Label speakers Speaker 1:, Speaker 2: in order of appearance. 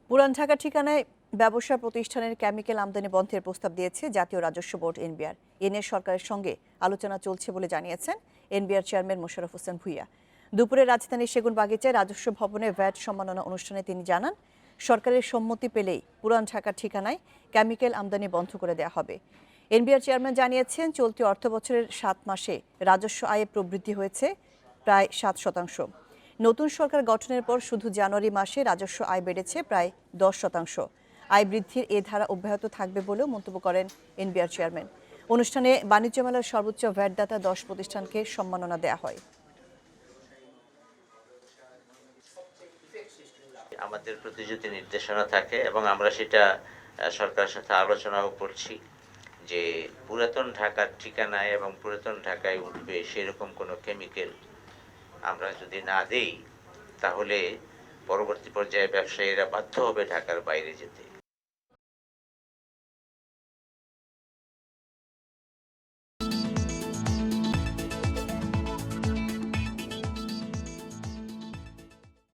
Speaker 1: পুরান ঢাকা ঠিকানায় ব্যবসা প্রতিষ্ঠানের কেমিক্যাল আমদানি বন্ধের প্রস্তাব দিয়েছে জাতীয় রাজস্ব বোর্ড এনবিআর। এ নিয়ে সরকারের সঙ্গে আলোচনা চলছে বলে জানিয়েছেন এনবিআর চেয়ারম্যান মোশাররফ হোসেন ভূঁইয়া। দুপুরে রাজধানীর সেগুনবাগিচায় রাজস্ব ভবনে ভ্যাট সম্মাননা অনুষ্ঠানে তিনি জানান, সরকারের সম্মতি পেলেই পুরান ঢাকার ঠিকানায় কেমিক্যাল আমদানি বন্ধ করে দেওয়া হবে। এনবিআর চেয়ারম্যান জানিয়েছেন, চলতি অর্থবছরের 7 মাসে রাজস্ব আয়ে প্রবৃদ্ধি হয়েছে প্রায় 7%। নতুন সরকার গঠনের পর শুধু জানুয়ারি মাসে রাজস্ব আয় বেড়েছে প্রায় 10%। আয় বৃদ্ধির এ ধারা অব্যাহত থাকবে বলেও মন্তব্য করেন এনবিআর চেয়ারম্যান। অনুষ্ঠানে বাণিজ্য মেলার সর্বোচ্চ ভ্যাটদাতা 10 প্রতিষ্ঠানকে সম্মাননা দেওয়া হয়।
Speaker 2: আমাদের প্রতি যদি নির্দেশনা থাকে এবং আমরা সেটা সরকারের সাথে আলোচনাও করছি যে পুরাতন ঢাকার ঠিকানায় এবং পুরাতন ঢাকায় উঠবে সেরকম কোনো কেমিক্যাল আমরা যদি না দেই, তাহলে পরবর্তী পর্যায়ে ব্যবসায়ীরা বাধ্য হবে ঢাকার বাইরে যেতে।